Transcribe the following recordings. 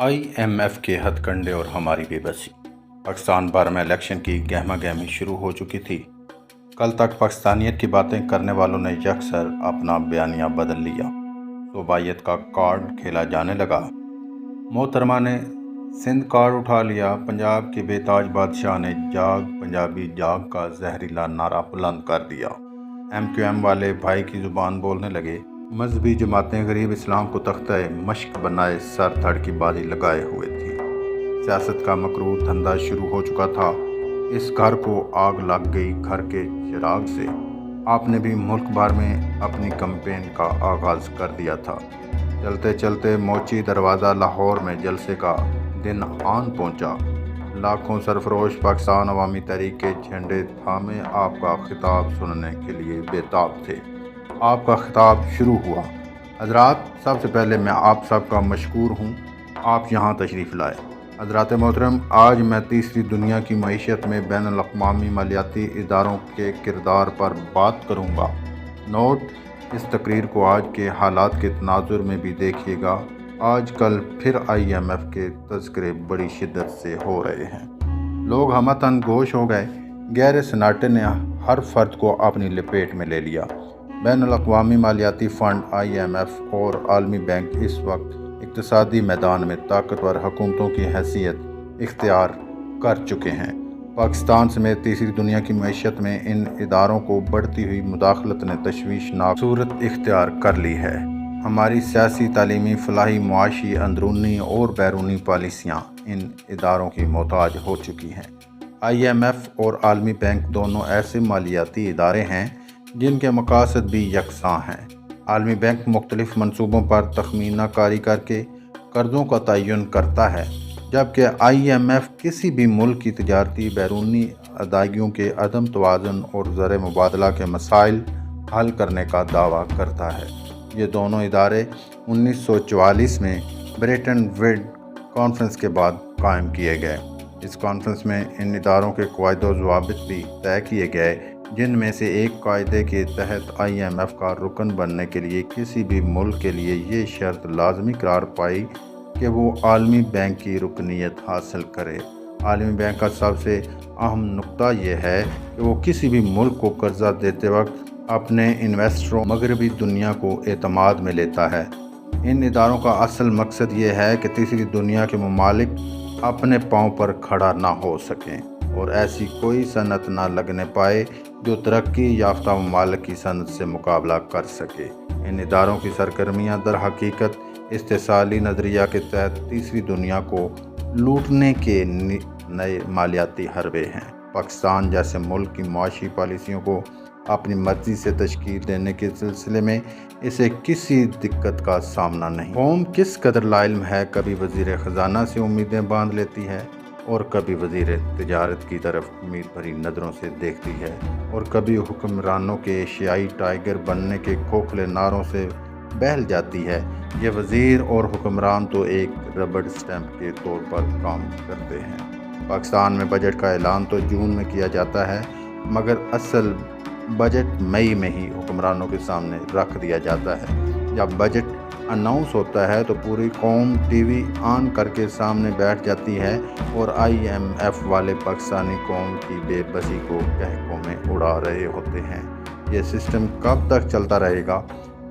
I am F کے ہتھ کنڈے اور ہماری بے بسی۔ پاکستان بھر میں الیکشن کی گہما گہمی شروع ہو چکی تھی۔ کل تک پاکستانیت کی باتیں کرنے والوں نے یکسر اپنا بیانیہ بدل لیا۔ صوبائیت کا کارڈ کھیلا جانے لگا۔ محترمہ نے سندھ کارڈ اٹھا لیا۔ پنجاب کے بے تاج بادشاہ نے جاگ پنجابی جاگ کا زہریلا نعرہ بلند کر دیا۔ ایم کیو ایم والے بھائی کی زبان بولنے لگے۔ مذہبی جماعتیں غریب اسلام کو تختہ مشق بنائے سر دھڑ کی بازی لگائے ہوئے تھی۔ سیاست کا مکروہ دھندا شروع ہو چکا تھا۔ اس گھر کو آگ لگ گئی گھر کے چراغ سے۔ آپ نے بھی ملک بھر میں اپنی کمپین کا آغاز کر دیا تھا۔ چلتے چلتے موچی دروازہ لاہور میں جلسے کا دن آن پہنچا۔ لاکھوں سرفروش پاکستان عوامی تحریک کے جھنڈے تھامے آپ کا خطاب سننے کے لیے بےتاب تھے۔ آپ کا خطاب شروع ہوا۔ حضرات، سب سے پہلے میں آپ سب کا مشکور ہوں، آپ یہاں تشریف لائے۔ حضرات محترم، آج میں تیسری دنیا کی معیشت میں بین الاقوامی مالیاتی اداروں کے کردار پر بات کروں گا۔ نوٹ: اس تقریر کو آج کے حالات کے تناظر میں بھی دیکھیے گا۔ آج کل پھر آئی ایم ایف کے تذکرے بڑی شدت سے ہو رہے ہیں۔ لوگ ہمہ گوش ہو گئے۔ گہرے سناٹے نے ہر فرد کو اپنی لپیٹ میں لے لیا۔ بین الاقوامی مالیاتی فنڈ آئی ایم ایف اور عالمی بینک اس وقت اقتصادی میدان میں طاقتور حکومتوں کی حیثیت اختیار کر چکے ہیں۔ پاکستان سمیت تیسری دنیا کی معیشت میں ان اداروں کو بڑھتی ہوئی مداخلت نے تشویشناک صورت اختیار کر لی ہے۔ ہماری سیاسی، تعلیمی، فلاحی، معاشی، اندرونی اور بیرونی پالیسیاں ان اداروں کی محتاج ہو چکی ہیں۔ آئی ایم ایف اور عالمی بینک دونوں ایسے مالیاتی ادارے ہیں جن کے مقاصد بھی یکساں ہیں۔ عالمی بینک مختلف منصوبوں پر تخمینہ کاری کر کے قرضوں کا تعین کرتا ہے، جبکہ آئی ایم ایف کسی بھی ملک کی تجارتی بیرونی ادائیگیوں کے عدم توازن اور زر مبادلہ کے مسائل حل کرنے کا دعویٰ کرتا ہے۔ یہ دونوں ادارے 1944 میں بریٹن ووڈ کانفرنس کے بعد قائم کیے گئے۔ اس کانفرنس میں ان اداروں کے قواعد و ضوابط بھی طے کیے گئے، جن میں سے ایک قاعدے کے تحت آئی ایم ایف کا رکن بننے کے لیے کسی بھی ملک کے لیے یہ شرط لازمی قرار پائی کہ وہ عالمی بینک کی رکنیت حاصل کرے۔ عالمی بینک کا سب سے اہم نقطہ یہ ہے کہ وہ کسی بھی ملک کو قرضہ دیتے وقت اپنے انویسٹروں مغربی دنیا کو اعتماد میں لیتا ہے۔ ان اداروں کا اصل مقصد یہ ہے کہ تیسری دنیا کے ممالک اپنے پاؤں پر کھڑا نہ ہو سکیں اور ایسی کوئی صنعت نہ لگنے پائے جو ترقی یافتہ ممالک کی صنعت سے مقابلہ کر سکے۔ ان اداروں کی سرگرمیاں در حقیقت استحصالی نظریہ کے تحت تیسری دنیا کو لوٹنے کے نئے مالیاتی حربے ہیں۔ پاکستان جیسے ملک کی معاشی پالیسیوں کو اپنی مرضی سے تشکیل دینے کے سلسلے میں اسے کسی دقت کا سامنا نہیں۔ قوم کس قدر لاعلم ہے، کبھی وزیر خزانہ سے امیدیں باندھ لیتی ہے اور کبھی وزیر تجارت کی طرف امید بھری نظروں سے دیکھتی ہے اور کبھی حکمرانوں کے ایشیائی ٹائیگر بننے کے کھوکھلے نعروں سے بہل جاتی ہے۔ یہ وزیر اور حکمران تو ایک ربڑ اسٹمپ کے طور پر کام کرتے ہیں۔ پاکستان میں بجٹ کا اعلان تو جون میں کیا جاتا ہے، مگر اصل بجٹ مئی میں ہی حکمرانوں کے سامنے رکھ دیا جاتا ہے۔ جب بجٹ اناؤنس ہوتا ہے تو پوری قوم ٹی وی آن کر کے سامنے بیٹھ جاتی ہے اور آئی ایم ایف والے پاکستانی قوم کی بے بسی کو کہکوں میں اڑا رہے ہوتے ہیں۔ یہ سسٹم کب تک چلتا رہے گا؟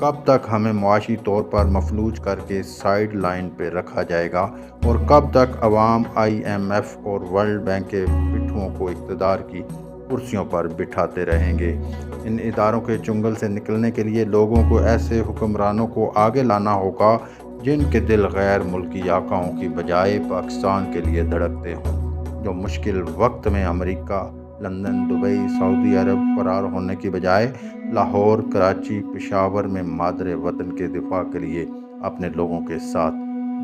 کب تک ہمیں معاشی طور پر مفلوج کر کے سائیڈ لائن پہ رکھا جائے گا اور کب تک عوام آئی ایم ایف اور ورلڈ بینک کے پٹھوں کو اقتدار کی کرسیوں پر بٹھاتے رہیں گے؟ ان اداروں کے چنگل سے نکلنے کے لیے لوگوں کو ایسے حکمرانوں کو آگے لانا ہوگا جن کے دل غیر ملکی آقاؤں کی بجائے پاکستان کے لیے دھڑکتے ہوں، جو مشکل وقت میں امریکہ، لندن، دبئی، سعودی عرب فرار ہونے کی بجائے لاہور، کراچی، پشاور میں مادر وطن کے دفاع کے لیے اپنے لوگوں کے ساتھ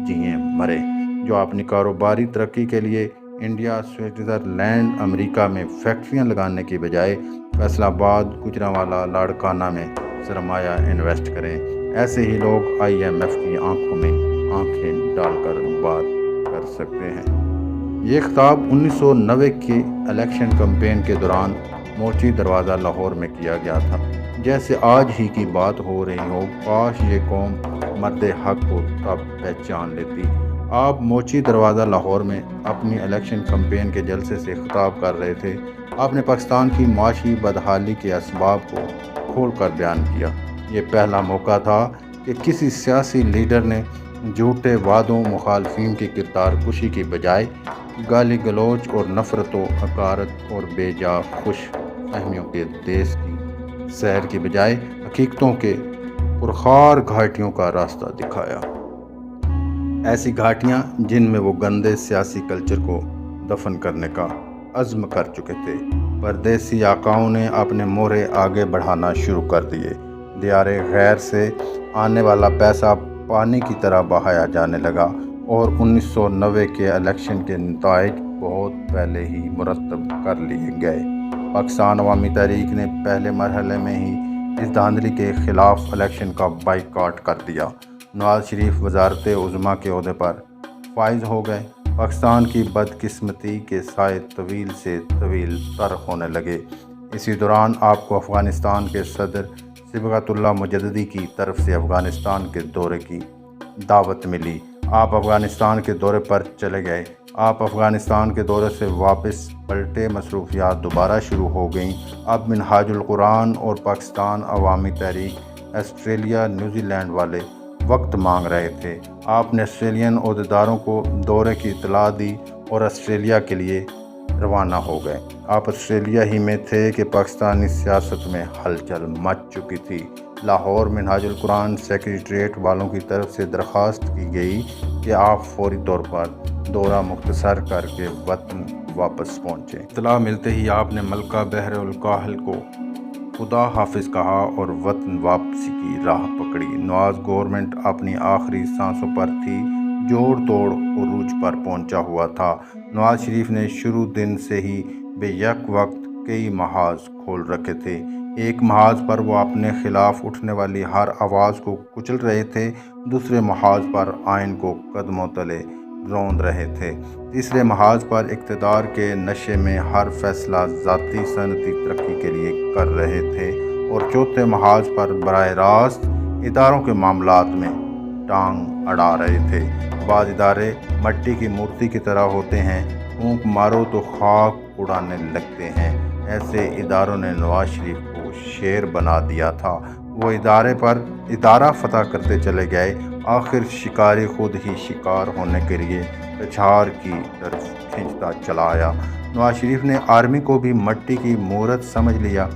جئیں مریں، جو اپنی کاروباری ترقی کے لیے انڈیا، سوئٹزرلینڈ، امریکہ میں فیکٹریاں لگانے کی بجائے فیصل آباد، گوجرانوالہ، لاڑکانہ میں سرمایہ انویسٹ کریں۔ ایسے ہی لوگ آئی ایم ایف کی آنکھوں میں آنکھیں ڈال کر بات کر سکتے ہیں۔ یہ خطاب 1990 کی الیکشن کمپین کے دوران موچی دروازہ لاہور میں کیا گیا تھا۔ جیسے آج ہی کی بات ہو رہی ہو، کاش یہ قوم مرد حق کو تب پہچان لیتی۔ آپ موچی دروازہ لاہور میں اپنی الیکشن کمپین کے جلسے سے خطاب کر رہے تھے۔ آپ نے پاکستان کی معاشی بدحالی کے اسباب کو کھول کر بیان کیا۔ یہ پہلا موقع تھا کہ کسی سیاسی لیڈر نے جھوٹے وعدوں، مخالفین کی کردار کشی کی بجائے گالی گلوچ اور نفرت و حقارت اور بے جا خوش فہمیوں کے دیس کی سیر کی بجائے حقیقتوں کے پرخار گھاٹیوں کا راستہ دکھایا۔ ایسی گھاٹیاں جن میں وہ گندے سیاسی کلچر کو دفن کرنے کا عزم کر چکے تھے۔ پردیسی آقاؤں نے اپنے مورے آگے بڑھانا شروع کر دیے۔ دیار غیر سے آنے والا پیسہ پانی کی طرح بہایا جانے لگا اور 1990 کے الیکشن کے نتائج بہت پہلے ہی مرتب کر لیے گئے۔ پاکستان عوامی تحریک نے پہلے مرحلے میں ہی اس دھاندلی کے خلاف الیکشن کا بائیکاٹ کر دیا۔ نواز شریف وزارت عظمیٰ کے عہدے پر فائز ہو گئے۔ پاکستان کی بدقسمتی کے سائے طویل سے طویل تر ہونے لگے۔ اسی دوران آپ کو افغانستان کے صدر صبغت اللہ مجددی کی طرف سے افغانستان کے دورے کی دعوت ملی۔ آپ افغانستان کے دورے پر چلے گئے۔ آپ افغانستان کے دورے سے واپس پلٹے، مصروفیات دوبارہ شروع ہو گئیں۔ اب منہاج القرآن اور پاکستان عوامی تحریک آسٹریلیا، نیوزی لینڈ والے وقت مانگ رہے تھے۔ آپ نے آسٹریلین عہدیداروں کو دورے کی اطلاع دی اور آسٹریلیا کے لیے روانہ ہو گئے۔ آپ آسٹریلیا ہی میں تھے کہ پاکستانی سیاست میں ہلچل مچ چکی تھی۔ لاہور منہاج القرآن سیکریٹریٹ والوں کی طرف سے درخواست کی گئی کہ آپ فوری طور پر دورہ مختصر کر کے وطن واپس پہنچیں۔ اطلاع ملتے ہی آپ نے ملکہ بحر الکاہل کو خدا حافظ کہا اور وطن واپسی کی راہ پکڑی۔ نواز گورنمنٹ اپنی آخری سانسوں پر تھی، جوڑ توڑ عروج پر پہنچا ہوا تھا۔ نواز شریف نے شروع دن سے ہی بے یک وقت کئی محاذ کھول رکھے تھے۔ ایک محاذ پر وہ اپنے خلاف اٹھنے والی ہر آواز کو کچل رہے تھے، دوسرے محاذ پر آئین کو قدموں تلے روند رہے تھے، تیسرے محاذ پر اقتدار کے نشے میں ہر فیصلہ ذاتی صنعتی ترقی کے لیے کر رہے تھے، اور چوتھے محاذ پر براہ راست اداروں کے معاملات میں ٹانگ اڑا رہے تھے۔ بعض ادارے مٹی کی مورتی کی طرح ہوتے ہیں، پھونک مارو تو خاک اڑانے لگتے ہیں۔ ایسے اداروں نے نواز شریف کو شیر بنا دیا تھا۔ وہ ادارہ فتح کرتے چلے گئے، آخر شکاری خود ہی شکار ہونے کے لیے کچھار کی طرف کھینچتا چلا آیا۔ نواز شریف نے آرمی کو بھی مٹی کی مورت سمجھ لیا۔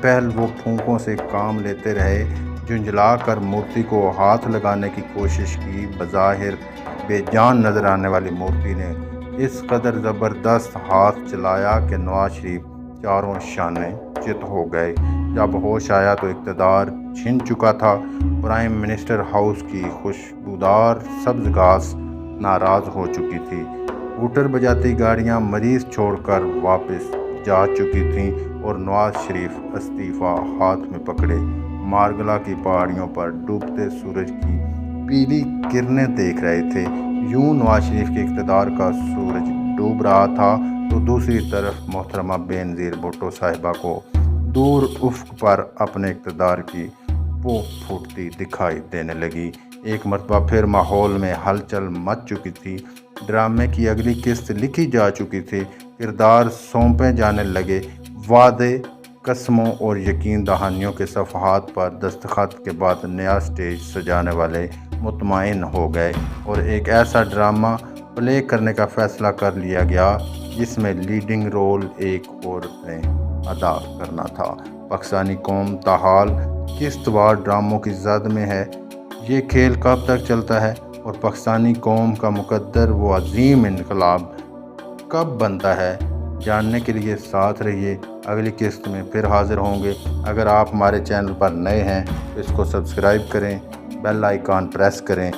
پہل وہ پھونکوں سے کام لیتے رہے، جھنجھلا کر مورتی کو ہاتھ لگانے کی کوشش کی۔ بظاہر بے جان نظر آنے والی مورتی نے اس قدر زبردست ہاتھ چلایا کہ نواز شریف چاروں شانے چت ہو گئے۔ جب ہوش آیا تو اقتدار چھن چکا تھا۔ پرائم منسٹر ہاؤس کی خوشبودار سبز گھاس ناراض ہو چکی تھی۔ ہوٹر بجاتی گاڑیاں مریض چھوڑ کر واپس جا چکی تھیں اور نواز شریف استعفیٰ ہاتھ میں پکڑے مارگلا کی پہاڑیوں پر ڈوبتے سورج کی پیلی کرنیں دیکھ رہے تھے۔ یوں نواز شریف کے اقتدار کا سورج ڈوب رہا تھا تو دوسری طرف محترمہ بینظیر بھٹو صاحبہ کو دور افق پر اپنے اقتدار کی پوپ پھوٹتی دکھائی دینے لگی۔ ایک مرتبہ پھر ماحول میں ہلچل مچ چکی تھی۔ ڈرامے کی اگلی قسط لکھی جا چکی تھی، کردار سونپے جانے لگے، وعدے، قسموں اور یقین دہانیوں کے صفحات پر دستخط کے بعد نیا سٹیج سجانے والے مطمئن ہو گئے اور ایک ایسا ڈرامہ پلے کرنے کا فیصلہ کر لیا گیا جس میں لیڈنگ رول ایک عورت نے ادا کرنا تھا۔ پاکستانی قوم تاحال قسط وار ڈراموں کی زد میں ہے۔ یہ کھیل کب تک چلتا ہے اور پاکستانی قوم کا مقدر وہ عظیم انقلاب کب بنتا ہے، جاننے کے لیے ساتھ رہیے۔ اگلی قسط میں پھر حاضر ہوں گے۔ اگر آپ ہمارے چینل پر نئے ہیں تو اس کو سبسکرائب کریں، بیل آئیکن پریس کریں